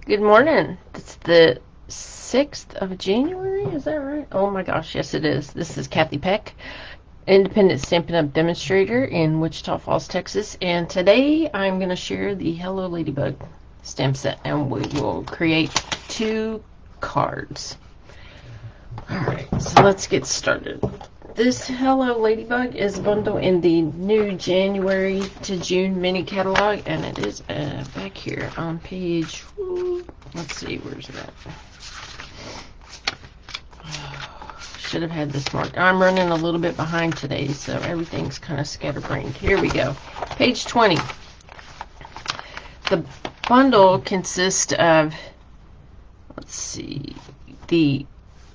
Good morning. It's the 6th of January, is that right? Oh my gosh, yes it is. This is Kathy Peck, independent Stampin' Up! Demonstrator in Wichita Falls, Texas, and today I'm going to share the Hello Ladybug stamp set, and we will create 2 cards. Alright, so let's get started. This Hello Ladybug is a bundle in the new January to June mini catalog, and it is back here on page, let's see, where's it at? Should have had this marked. I'm running a little bit behind today, so everything's kind of scatterbrained. Here we go. Page 20. The bundle consists of, let's see, the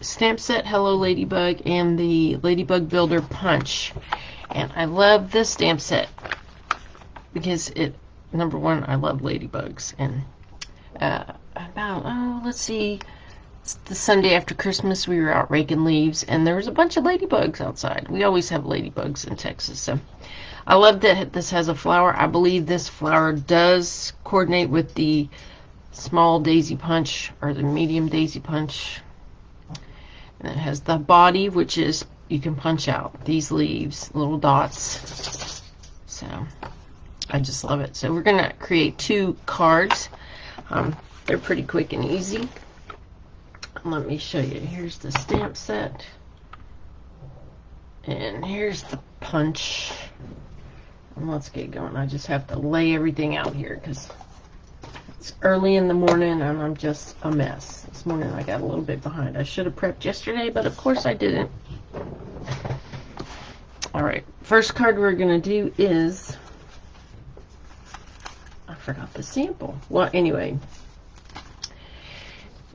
stamp set Hello Ladybug and the Ladybug Builder Punch. And I love this stamp set because number one, I love ladybugs. And let's see, the Sunday after Christmas we were out raking leaves and there was a bunch of ladybugs outside. We always have ladybugs in Texas, so I love that this has a flower. I believe this flower does coordinate with the small daisy punch or the medium daisy punch. And it has the body, which is, you can punch out these leaves, little dots. So I just love it. So we're going to create 2 cards. They're pretty quick and easy. Let me show you. Here's the stamp set. And here's the punch. And let's get going. I just have to lay everything out here because it's early in the morning and I'm just a mess. This morning I got a little bit behind. I should have prepped yesterday, but of course I didn't. Alright, first card we're going to do is, I forgot the sample. Well, anyway,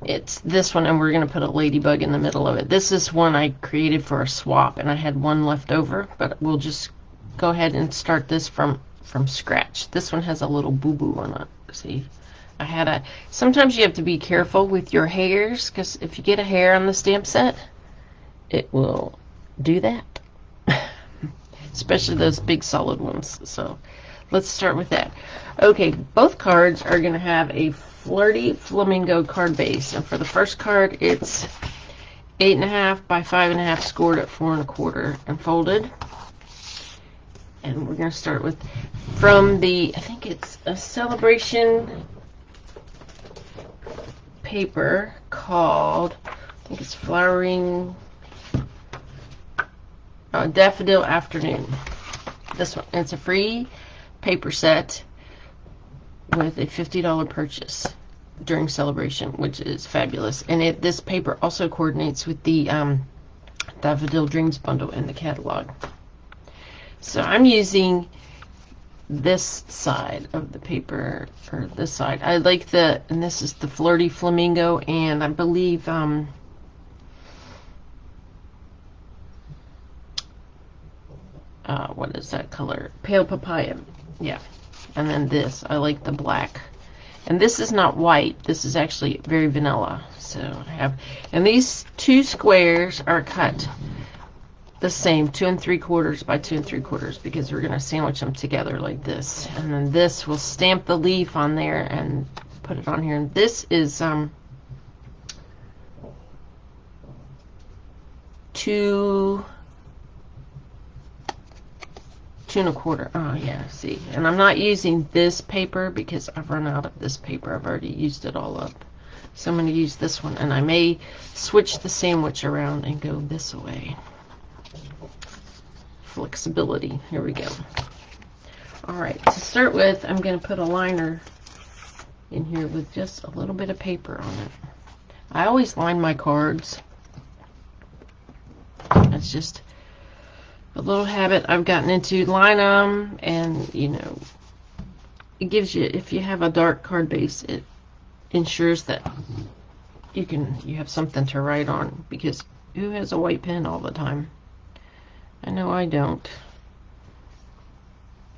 it's this one, and we're going to put a ladybug in the middle of it. This is one I created for a swap, and I had one left over, but we'll just go ahead and start this from scratch. This one has a little boo-boo on it. See? Sometimes you have to be careful with your hairs, because if you get a hair on the stamp set, it will do that. Especially those big solid ones. So let's start with that. Okay, both cards are going to have a Flirty Flamingo card base. And for the first card, it's 8.5 by 5.5 scored at 4 1/4 and folded. And we're going to start with, from the, I think it's a Sale-A-Bration paper called, I think it's Flowering Daffodil Afternoon. This one, it's a free paper set with a $50 purchase during Sale-A-Bration, which is fabulous. And this paper also coordinates with the Daffodil Dreams bundle in the catalog. So I'm using this side of the paper, or this side. I like and this is the Flirty Flamingo, and I believe what is that color? Pale Papaya. Yeah. And then this, I like the black. And this is not white. This is actually very vanilla. So I have, and these 2 squares are cut the same, 2 3/4 by 2 3/4, because we're going to sandwich them together like this. And then this will stamp the leaf on there and put it on here. And this is 2 1/4. Oh yeah, see, and I'm not using this paper because I've run out of this paper. I've already used it all up, so I'm going to use this one, and I may switch the sandwich around and go this way. Flexibility. Here we go. Alright, to start with, I'm going to put a liner in here with just a little bit of paper on it. I always line my cards. It's just a little habit I've gotten into. Line them, and you know, it gives you, if you have a dark card base, it ensures that you have something to write on, because who has a white pen all the time? I know I don't.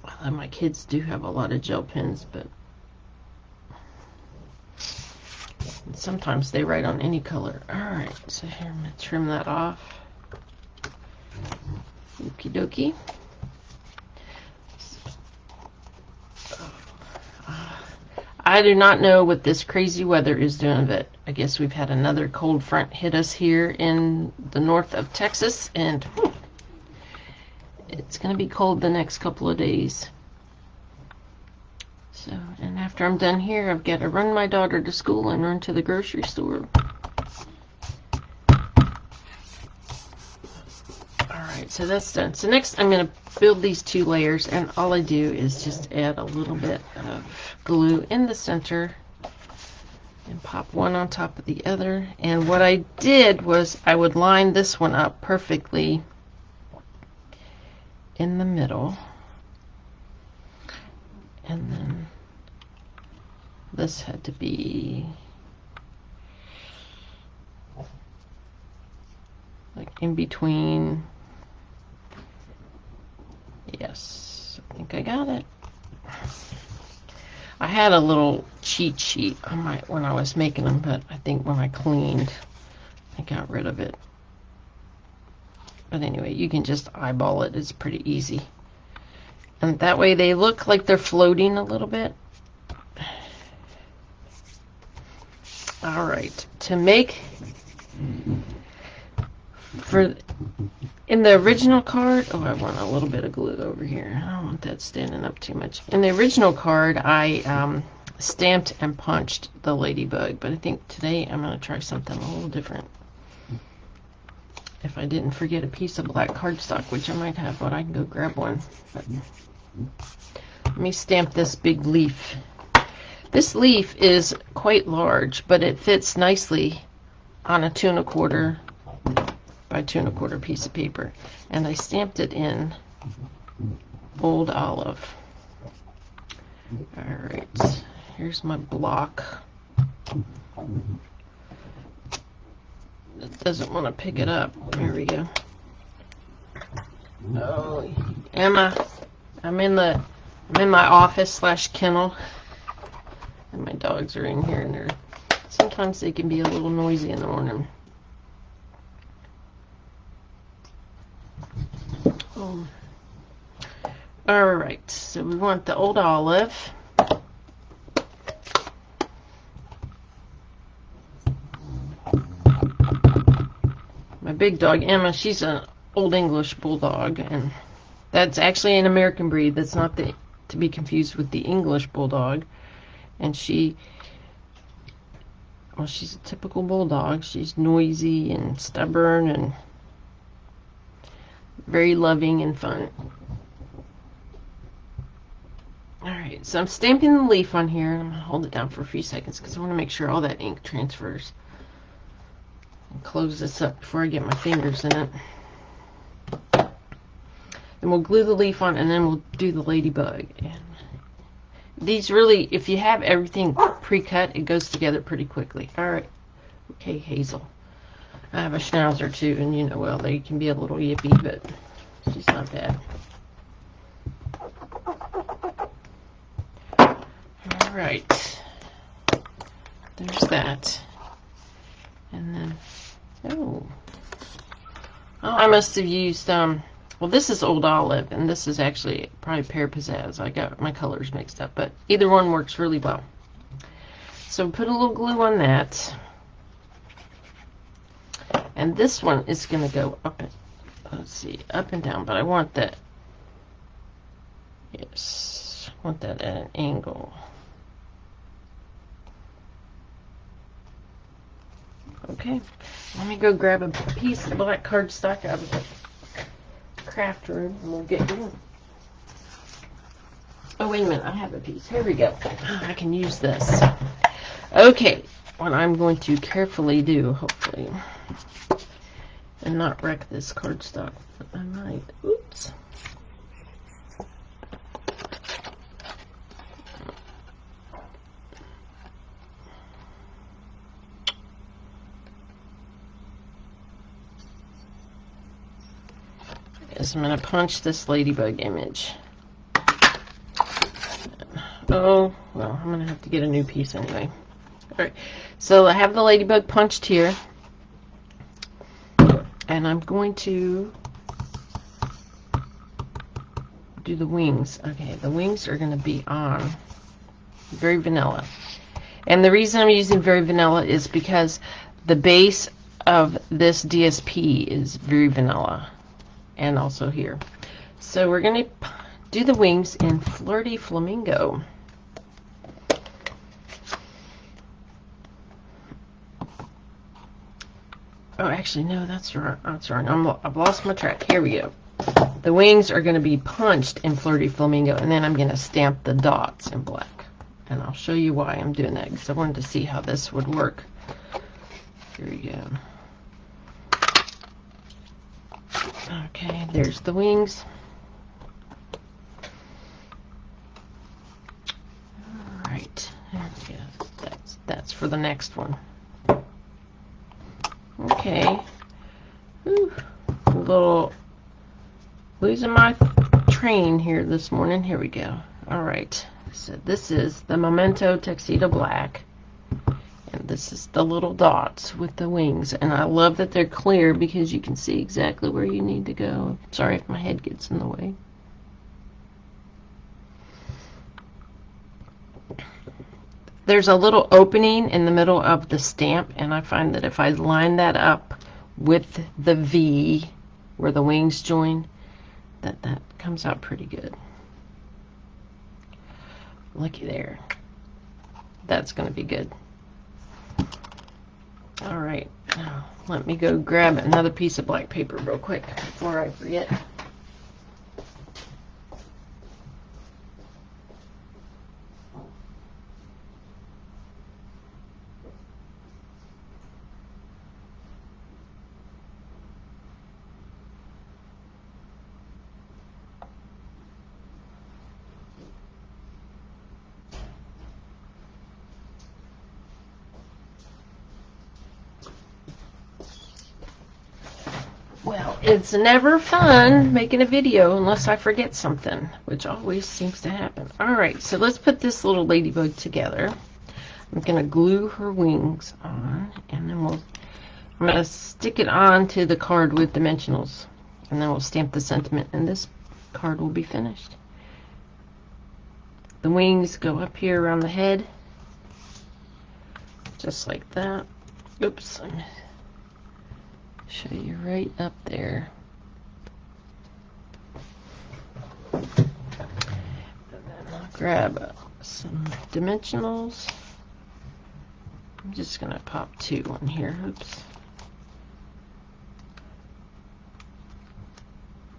Well, my kids do have a lot of gel pens, but sometimes they write on any color. Alright, so here I'm going to trim that off. Okie dokie. I do not know what this crazy weather is doing, but I guess we've had another cold front hit us here in the north of Texas, and whew, it's going to be cold the next couple of days. So, and after I'm done here, I've got to run my daughter to school and run to the grocery store. Alright, so that's done. So next I'm going to build these 2 layers, and all I do is just add a little bit of glue in the center and pop one on top of the other. And what I did was I would line this one up perfectly in the middle, and then this had to be like in between. Yes, I think I got it. I had a little cheat sheet on when I was making them, but I think when I cleaned, I got rid of it. But anyway, you can just eyeball it. It's pretty easy. And that way they look like they're floating a little bit. Alright, to make, in the original card, oh, I want a little bit of glue over here. I don't want that standing up too much. In the original card, I stamped and punched the ladybug, but I think today I'm going to try something a little different. If I didn't forget a piece of black cardstock, which I might have, but I can go grab one. But let me stamp this big leaf. This leaf is quite large, but it fits nicely on a 2 1/4 by 2 1/4 piece of paper, and I stamped it in Old Olive. Alright, here's my block. It doesn't want to pick it up. There we go. Oh, Emma, I'm in my office / kennel, and my dogs are in here, and sometimes they can be a little noisy in the morning. Oh. All right, so we want the Old Olive. My big dog, Emma, she's an Old English Bulldog, and that's actually an American breed. That's not to be confused with the English Bulldog. And she's a typical Bulldog. She's noisy and stubborn and very loving and fun. Alright, so I'm stamping the leaf on here. I'm going to hold it down for a few seconds because I want to make sure all that ink transfers. And close this up before I get my fingers in it. Then we'll glue the leaf on, and then we'll do the ladybug. And these really, if you have everything pre-cut, it goes together pretty quickly. Alright. Okay, Hazel. I have a schnauzer too, and you know, well, they can be a little yippy, but she's not bad. Alright. There's that. And then, oh, I must have used, well, this is Old Olive, and this is actually probably Pear Pizzazz. I got my colors mixed up, but either one works really well. So put a little glue on that. And this one is going to go up and, let's see, up and down, but I want that, yes, I want that at an angle. Okay, let me go grab a piece of black cardstock out of the craft room, and we'll get going. Oh, wait a minute, I have a piece. Here we go. I can use this. Okay, what I'm going to carefully do, hopefully, and not wreck this cardstock, but I might. Oops. Yes, I'm going to punch this ladybug image. Oh, well, I'm going to have to get a new piece anyway. Alright, so I have the ladybug punched here. And I'm going to do the wings. Okay, the wings are going to be on Very vanilla. And the reason I'm using very vanilla is because the base of this DSP is very vanilla. And also here. So we're going to do the wings in Flirty Flamingo. Oh, actually, no, that's wrong. That's wrong. I've lost my track. Here we go. The wings are going to be punched in Flirty Flamingo, and then I'm going to stamp the dots in black. And I'll show you why I'm doing that, because I wanted to see how this would work. Here we go. Okay, there's the wings. All right, there we go. That's for the next one. Okay. Whew. A little losing my train here this morning. Here we go. All right. So this is the Memento Tuxedo Black. And this is the little dots with the wings. And I love that they're clear because you can see exactly where you need to go. Sorry if my head gets in the way. There's a little opening in the middle of the stamp, and I find that if I line that up with the V where the wings join, that comes out pretty good. Looky there. That's going to be good. All right, now let me go grab another piece of black paper real quick before I forget. Well, it's never fun making a video unless I forget something, which always seems to happen. Alright, so let's put this little ladybug together. I'm going to glue her wings on, and then I'm going to stick it on to the card with dimensionals, and then we'll stamp the sentiment, and this card will be finished. The wings go up here around the head, just like that. Oops. Show you right up there. And then I'll grab some dimensionals. I'm just going to pop two on here. Oops.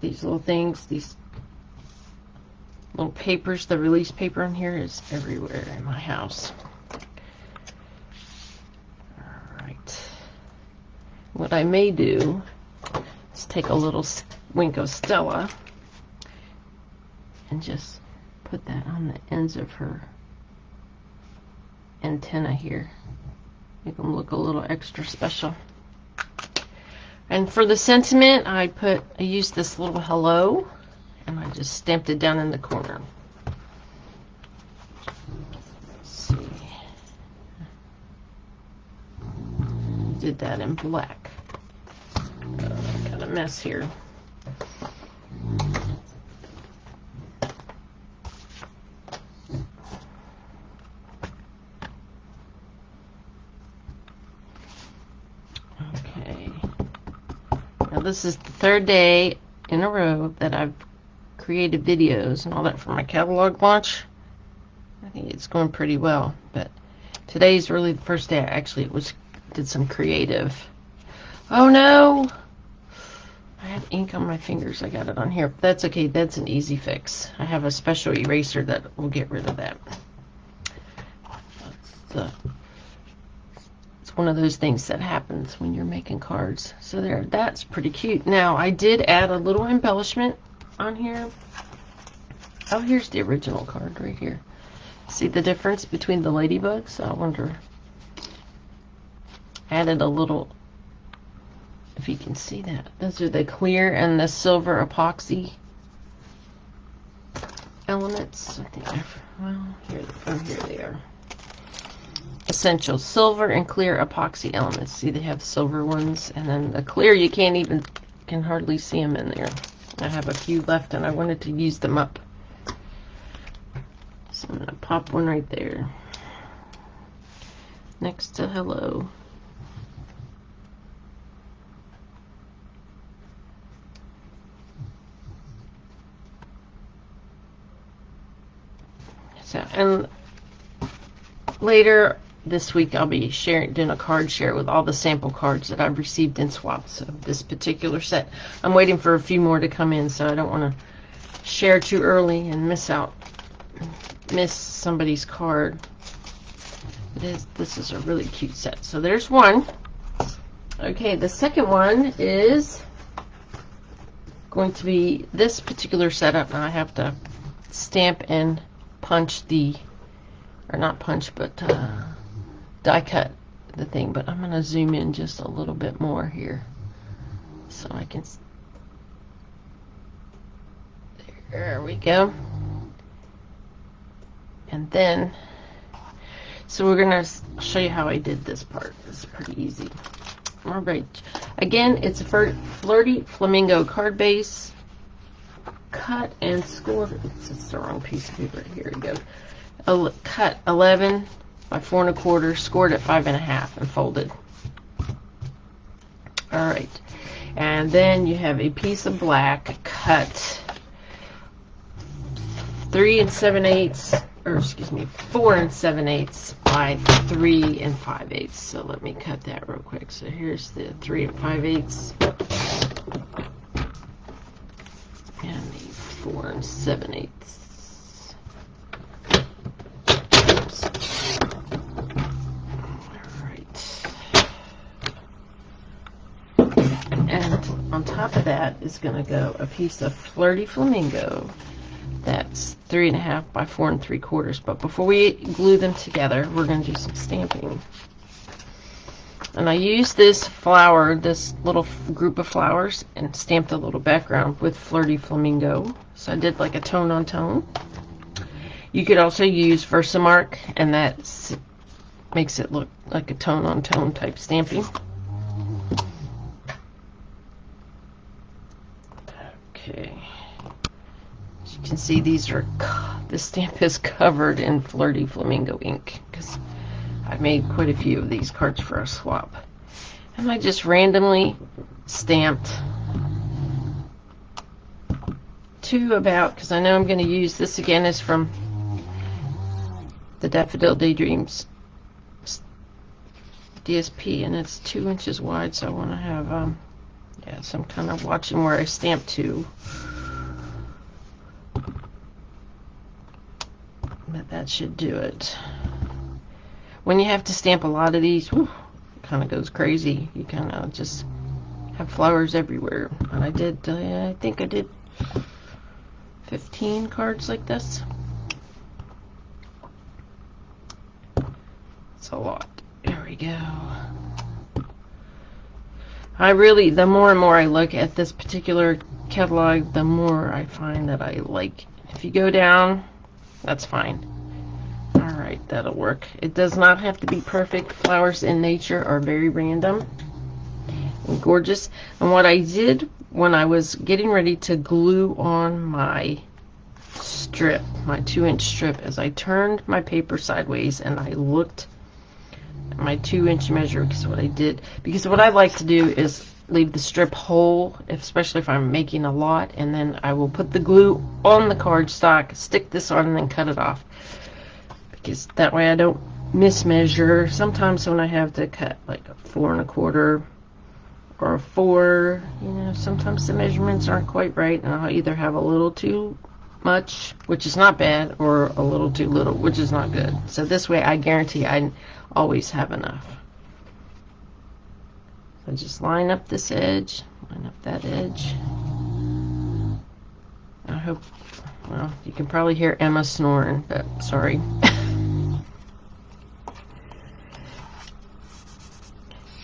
These little things, these little papers, the release paper on here is everywhere in my house. What I may do is take a little wink of Stella and just put that on the ends of her antenna here. Make them look a little extra special. And for the sentiment, I used this little hello, and I just stamped it down in the corner. Let's see. Did that in black. Got a mess here. Okay. Now this is the third day in a row that I've created videos and all that for my catalog launch. I think it's going pretty well, but today's really the first day I actually did some creative. Oh no! I have ink on my fingers. I got it on here. That's okay. That's an easy fix. I have a special eraser that will get rid of that. It's one of those things that happens when you're making cards. So there, that's pretty cute. Now, I did add a little embellishment on here. Oh, here's the original card right here. See the difference between the ladybugs? I wonder. Added a little, if you can see that. Those are the clear and the silver epoxy elements. I think, well, here they are. Essential silver and clear epoxy elements. See, they have silver ones, and then the clear you can hardly see them in there. I have a few left, and I wanted to use them up. So I'm going to pop one right there next to hello. So, and later this week I'll be doing a card share with all the sample cards that I've received in swaps of this particular set. I'm waiting for a few more to come in, so I don't want to share too early and miss somebody's card. This is a really cute set. So there's one. Okay, the second one is going to be this particular setup. Now I have to stamp and punch or not punch, but die cut the thing. But I'm going to zoom in just a little bit more here so I can. There we go. And then, so we're going to show you how I did this part. It's pretty easy. All right. Again, it's a Flirty Flamingo card base. Cut and scored. It's the wrong piece of paper. Here we go. Cut 11 by 4 1/4, scored at 5 1/2, and folded. All right. And then you have a piece of black cut 3 7/8, or excuse me, 4 7/8 by 3 5/8. So let me cut that real quick. So here's the 3 5/8 and the 4 7/8. All right. And on top of that is going to go a piece of Flirty Flamingo. That's 3 1/2 by 4 3/4. But before we glue them together, we're going to do some stamping. And I used this flower, this little group of flowers, and stamped a little background with Flirty Flamingo. So I did like a tone on tone. You could also use Versamark, and that makes it look like a tone on tone type stamping. Okay. As you can see, this stamp is covered in Flirty Flamingo ink because I've made quite a few of these cards for a swap. And I just randomly stamped two about, because I know I'm going to use this again, is from the Daffodil Daydreams DSP, and it's 2 inches wide, so I want to have so I'm kind of watching where I stamp to. But that should do it. When you have to stamp a lot of these, whew, it kind of goes crazy. You kind of just have flowers everywhere. And I think I did 15 cards like this. It's a lot. There we go. The more and more I look at this particular catalog, the more I find that I like. If you go down, that's fine. Alright, that'll work. It does not have to be perfect. Flowers in nature are very random and gorgeous. And what I did when I was getting ready to glue on my strip, my 2-inch strip, is I turned my paper sideways and I looked at my 2-inch measure, because what I like to do is leave the strip whole, especially if I'm making a lot, and then I will put the glue on the cardstock, stick this on, and then cut it off, because that way I don't mismeasure. Sometimes when I have to cut like a 4 1/4 or a 4, sometimes the measurements aren't quite right, and I'll either have a little too much, which is not bad, or a little too little, which is not good. So this way I guarantee I always have enough. So just line up this edge, line up that edge. I hope, well, you can probably hear Emma snoring, but sorry.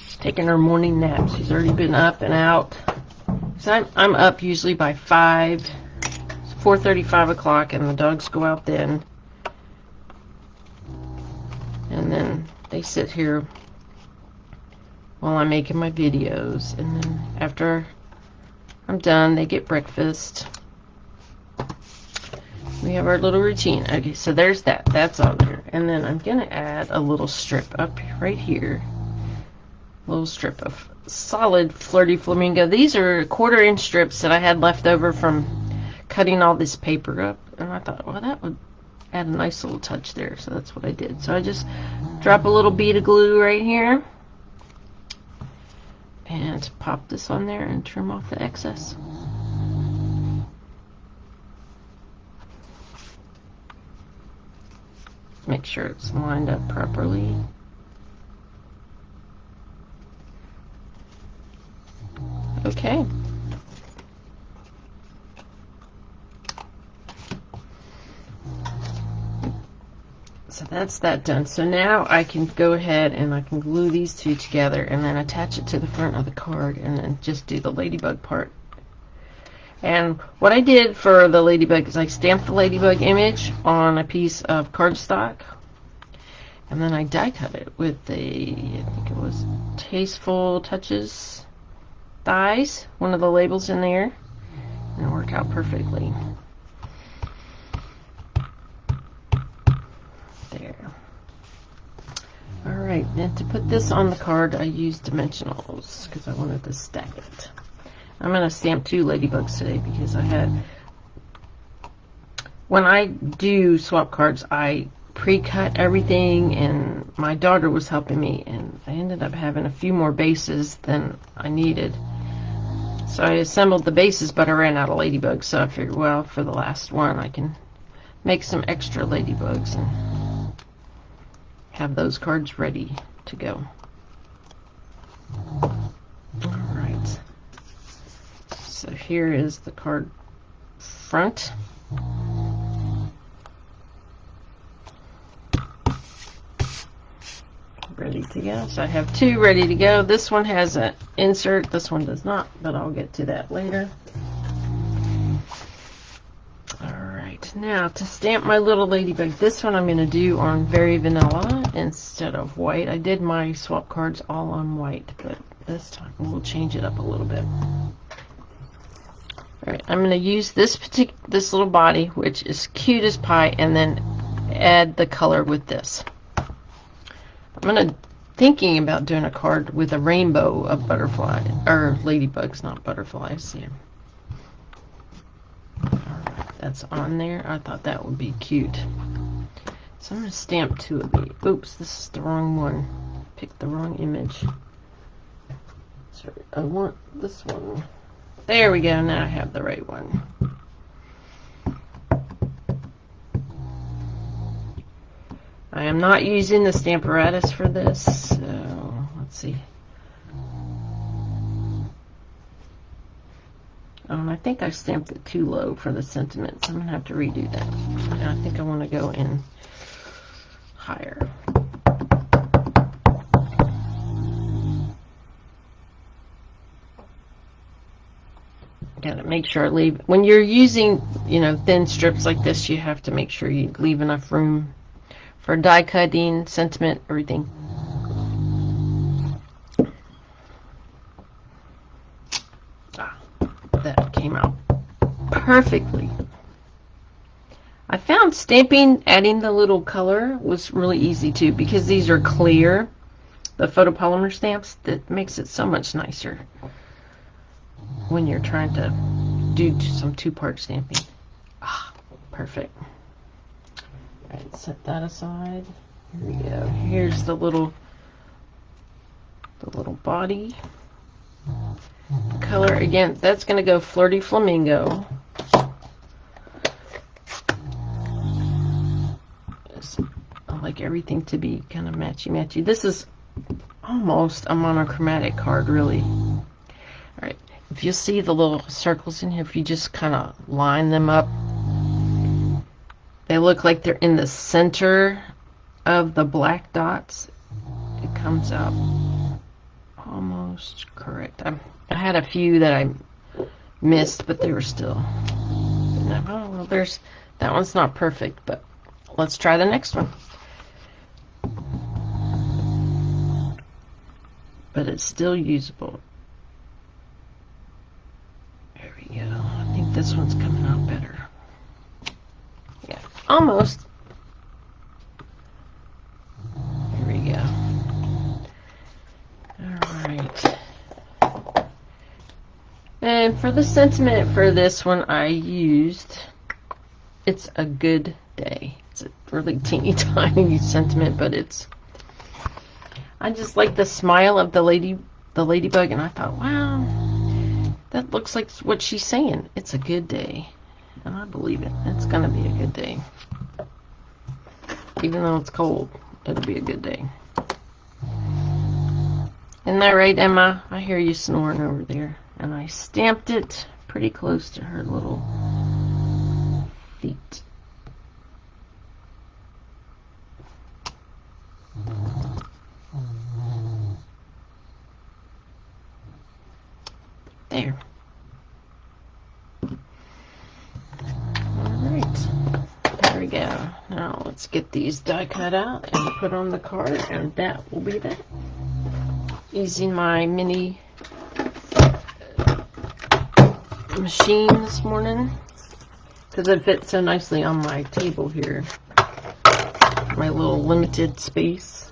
She's taking her morning nap. She's already been up and out. So I'm up usually by 4:30, 5 o'clock, and the dogs go out then. And then they sit here while I'm making my videos, and then after I'm done, they get breakfast. we have our little routine. Okay, so there's that. That's on there. And then I'm going to add a little strip up right here. A little strip of solid Flirty Flamingo. These are 1/4 inch strips that I had left over from cutting all this paper up. And I thought, well, that would add a nice little touch there. So that's what I did. So I just drop a little bead of glue right here. And pop this on there and trim off the excess. Make sure it's lined up properly. Okay. So that's that done. So now I can go ahead and I can glue these two together and then attach it to the front of the card and then just do the ladybug part. And what I did for the ladybug is I stamped the ladybug image on a piece of cardstock, and then I die cut it with the, I think it was Tasteful Touches Dies, one of the labels in there, and it worked out perfectly. There. Alright, and to put this on the card I used dimensionals because I wanted to stack it. I'm going to stamp 2 ladybugs today because I had, when I do swap cards, I pre-cut everything, and my daughter was helping me, and I ended up having a few more bases than I needed. So I assembled the bases, but I ran out of ladybugs, so I figured, well, for the last one I can make some extra ladybugs and have those cards ready to go. Alright. So here is the card front. Ready to go. So I have 2 ready to go. This one has an insert. This one does not, but I'll get to that later. Alright, now to stamp my little ladybug, this one I'm going to do on Very Vanilla instead of white. I did my swap cards all on white, but this time we'll change it up a little bit. Alright, I'm going to use this little body, which is cute as pie, and then add the color with this. I'm thinking about doing a card with a rainbow of butterfly, or ladybugs, not butterflies. Yeah. Alright, that's on there. I thought that would be cute. So I'm going to stamp 2 of these. Oops, this is the wrong one. Picked the wrong image. Sorry, I want this one. There we go, now I have the right one. I am not using the Stamparatus for this, so let's see. I think I stamped it too low for the sentiments. I'm going to have to redo that. I think I want to go in higher. Gotta make sure I leave, when you're using, you know, thin strips like this, you have to make sure you leave enough room for die cutting, sentiment, everything. That came out perfectly. I found stamping, adding the little color was really easy too, because these are clear, the photopolymer stamps, that makes it so much nicer when you're trying to do some 2-part stamping. Perfect. Alright, set that aside. Here we go. Here's the little body. The color, again, that's going to go Flirty Flamingo. I like everything to be kind of matchy-matchy. This is almost a monochromatic card, really. Alright, if you see the little circles in here, if you just kind of line them up, they look like they're in the center of the black dots. It comes out almost correct. I had a few that I missed, but they were still. Oh, well, there's that one's not perfect, but let's try the next one. But it's still usable. There we go. I think this one's coming out better. Almost. Here we go. Alright. And for the sentiment for this one, I used, it's a good day. It's a really teeny tiny sentiment, but it's, I just like the smile of the ladybug, and I thought, wow, that looks like what she's saying. It's a good day. And I believe it. It's going to be a good day. Even though it's cold, it'll be a good day. Isn't that right, Emma? I hear you snoring over there. And I stamped it pretty close to her little feet. There. Alright. There we go. Now let's get these die cut out and put on the card, and that will be that. Using my mini machine this morning because it fits so nicely on my table here, my little limited space.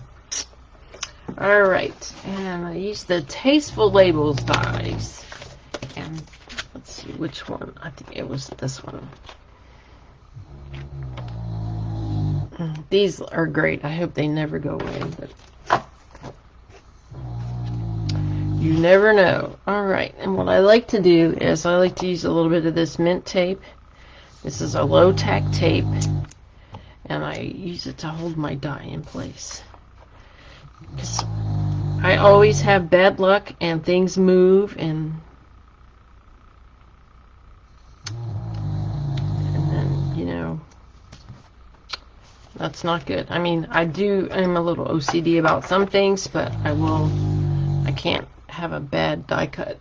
Alright, and I used the Tasteful Labels dies, and let's see which one. I think it was this one. These are great. I hope they never go away, but you never know. Alright, and what I like to do is I like to use a little bit of this mint tape. This is a low tack tape, and I use it to hold my die in place. Because I always have bad luck and things move, and then, you know, that's not good. I mean, I'm a little OCD about some things, but I can't have a bad die cut.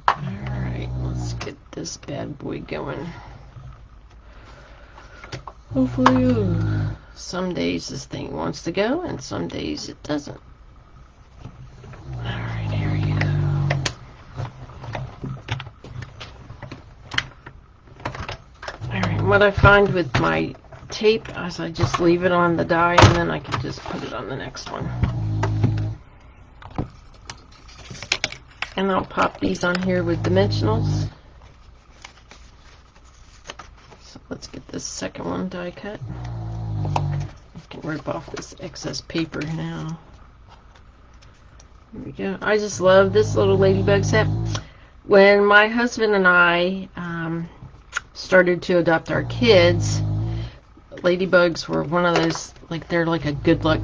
Alright, let's get this bad boy going. Hopefully, some days this thing wants to go, and some days it doesn't. Alright, here we go. Alright, what I find with my tape is I just leave it on the die, and then I can just put it on the next one. And I'll pop these on here with dimensionals. So let's get this second one die cut. I can rip off this excess paper now. Here we go. I just love this little ladybug set. When my husband and I started to adopt our kids, ladybugs were one of those, like, they're like a good luck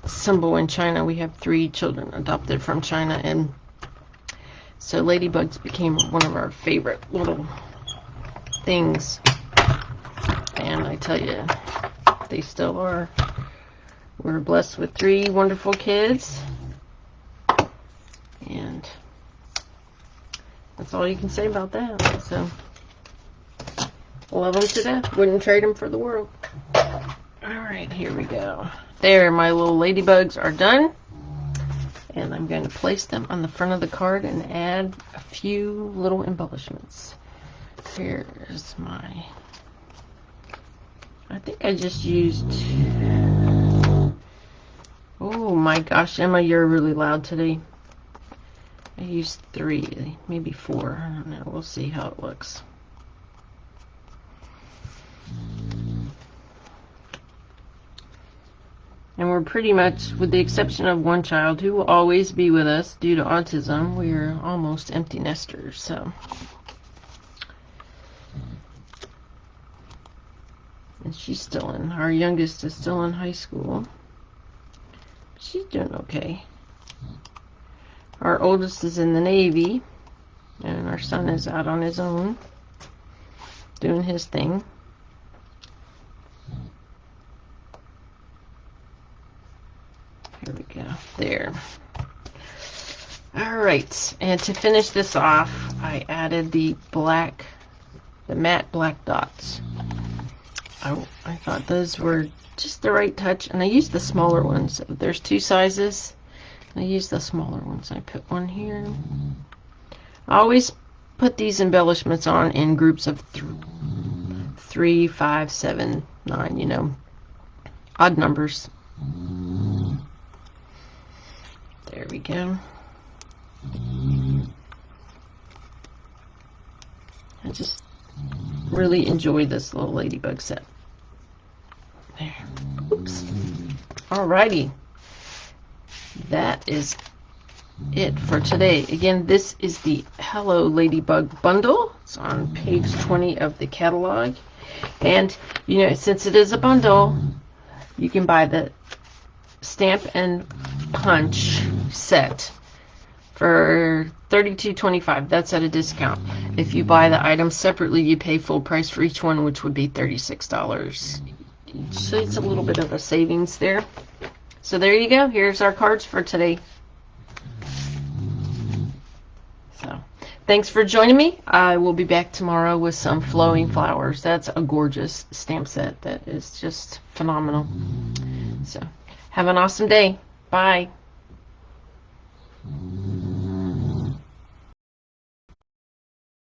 symbol in China. We have 3 children adopted from China, and so ladybugs became one of our favorite little things, and I tell you, they still are. We're blessed with 3 wonderful kids, and that's all you can say about that. So, love them to death. Wouldn't trade them for the world. Alright, here we go. There, my little ladybugs are done. And I'm going to place them on the front of the card and add a few little embellishments. Here's my, I think I just used, oh my gosh, Emma, you're really loud today. I used 3, maybe 4, I don't know, we'll see how it looks. And we're pretty much, with the exception of one child who will always be with us due to autism, we're almost empty nesters, so. And she's still in, our youngest is still in high school. She's doing okay. Our oldest is in the Navy, and our son is out on his own, doing his thing. Here we go. There. Alright, and to finish this off, I added the matte black dots. I thought those were just the right touch, and I used the smaller ones. There's 2 sizes. I used the smaller ones. I put one here. I always put these embellishments on in groups of 3, 5, 7, 9, you know, odd numbers. There we go. I just really enjoy this little ladybug set. There. Oops. Alrighty. That is it for today. Again, this is the Hello Ladybug Bundle. It's on page 20 of the catalog. And, you know, since it is a bundle, you can buy the Stamp and Punch set for $32.25. That's at a discount. If you buy the items separately, you pay full price for each one, which would be $36 each. So it's a little bit of a savings there. So there you go. Here's our cards for today. So thanks for joining me. I will be back tomorrow with some flowing flowers. That's a gorgeous stamp set that is just phenomenal. So have an awesome day. Bye.